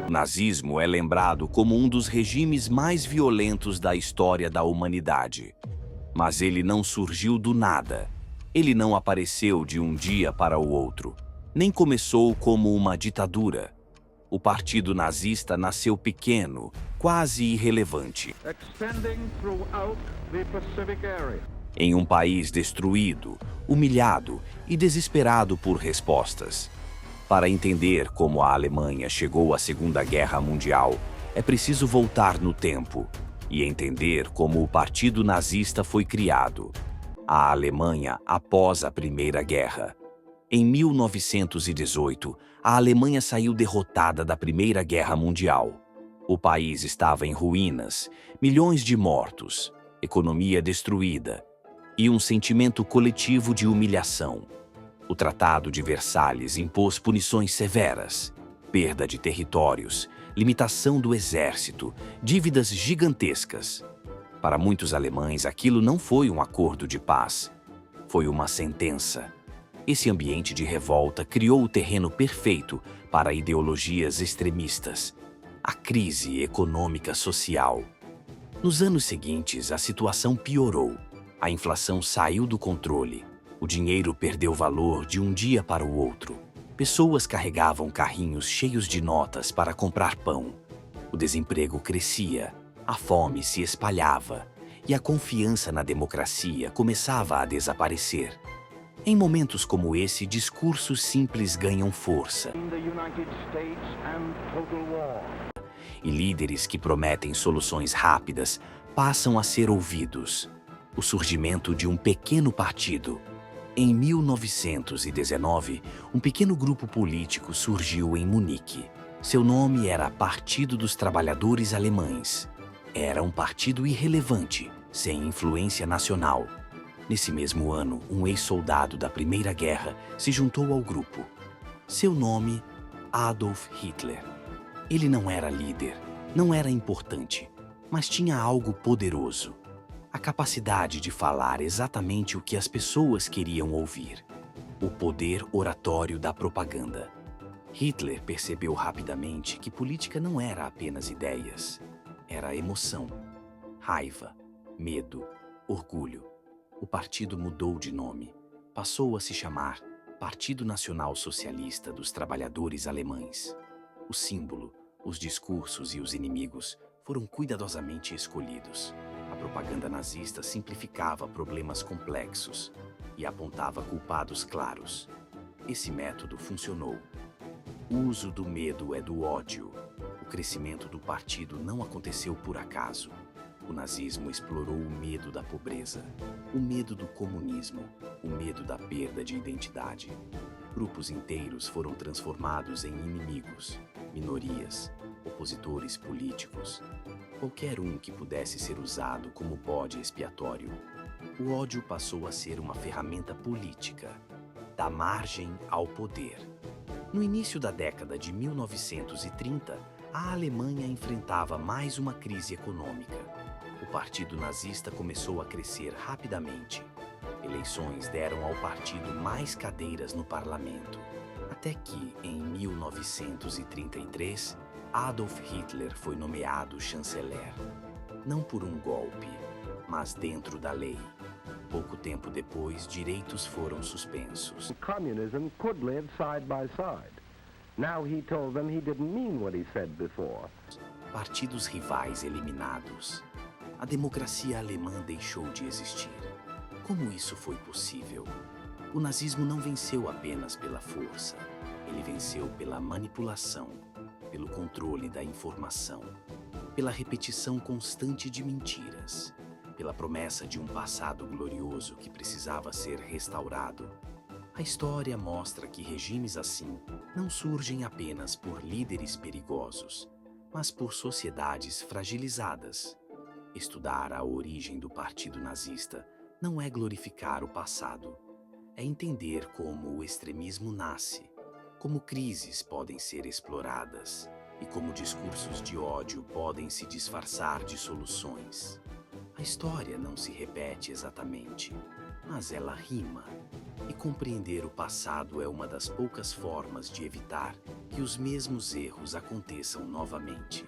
O nazismo é lembrado como um dos regimes mais violentos da história da humanidade. Mas ele não surgiu do nada. Ele não apareceu de um dia para o outro, nem começou como uma ditadura. O Partido Nazista nasceu pequeno, quase irrelevante, em um país destruído, humilhado e desesperado por respostas. Para entender como a Alemanha chegou à Segunda Guerra Mundial, é preciso voltar no tempo e entender como o Partido Nazista foi criado. A Alemanha após a Primeira Guerra. Em 1918, a Alemanha saiu derrotada da Primeira Guerra Mundial. O país estava em ruínas, milhões de mortos, economia destruída e um sentimento coletivo de humilhação. O Tratado de Versalhes impôs punições severas, perda de territórios, limitação do exército, dívidas gigantescas. Para muitos alemães, aquilo não foi um acordo de paz, foi uma sentença. Esse ambiente de revolta criou o terreno perfeito para ideologias extremistas. A crise econômica social. Nos anos seguintes, a situação piorou. A inflação saiu do controle. O dinheiro perdeu valor de um dia para o outro. Pessoas carregavam carrinhos cheios de notas para comprar pão. O desemprego crescia, a fome se espalhava e a confiança na democracia começava a desaparecer. Em momentos como esse, discursos simples ganham força. E líderes que prometem soluções rápidas passam a ser ouvidos. O surgimento de um pequeno partido. Em 1919, um pequeno grupo político surgiu em Munique. Seu nome era Partido dos Trabalhadores Alemães. Era um partido irrelevante, sem influência nacional. Nesse mesmo ano, um ex-soldado da Primeira Guerra se juntou ao grupo. Seu nome, Adolf Hitler. Ele não era líder, não era importante, mas tinha algo poderoso. A capacidade de falar exatamente o que as pessoas queriam ouvir. O poder oratório da propaganda. Hitler percebeu rapidamente que política não era apenas ideias. Era emoção, raiva, medo, orgulho. O partido mudou de nome. Passou a se chamar Partido Nacional Socialista dos Trabalhadores Alemães. O símbolo, os discursos e os inimigos foram cuidadosamente escolhidos. A propaganda nazista simplificava problemas complexos e apontava culpados claros. Esse método funcionou. O uso do medo é do ódio. O crescimento do partido não aconteceu por acaso. O nazismo explorou o medo da pobreza, o medo do comunismo, o medo da perda de identidade. Grupos inteiros foram transformados em inimigos, minorias, opositores políticos. Qualquer um que pudesse ser usado como bode expiatório. O ódio passou a ser uma ferramenta política, da margem ao poder. No início da década de 1930, a Alemanha enfrentava mais uma crise econômica. O Partido Nazista começou a crescer rapidamente. Eleições deram ao partido mais cadeiras no parlamento. Até que, em 1933, Adolf Hitler foi nomeado chanceler. Não por um golpe, mas dentro da lei. Pouco tempo depois, direitos foram suspensos. Communism could live side by side. Now he told them he didn't mean what he said before. Partidos rivais eliminados. A democracia alemã deixou de existir. Como isso foi possível? O nazismo não venceu apenas pela força. Ele venceu pela manipulação, pelo controle da informação, pela repetição constante de mentiras, pela promessa de um passado glorioso que precisava ser restaurado. A história mostra que regimes assim não surgem apenas por líderes perigosos, mas por sociedades fragilizadas. Estudar a origem do Partido Nazista não é glorificar o passado, é entender como o extremismo nasce, como crises podem ser exploradas e como discursos de ódio podem se disfarçar de soluções. A história não se repete exatamente, mas ela rima. E compreender o passado é uma das poucas formas de evitar que os mesmos erros aconteçam novamente.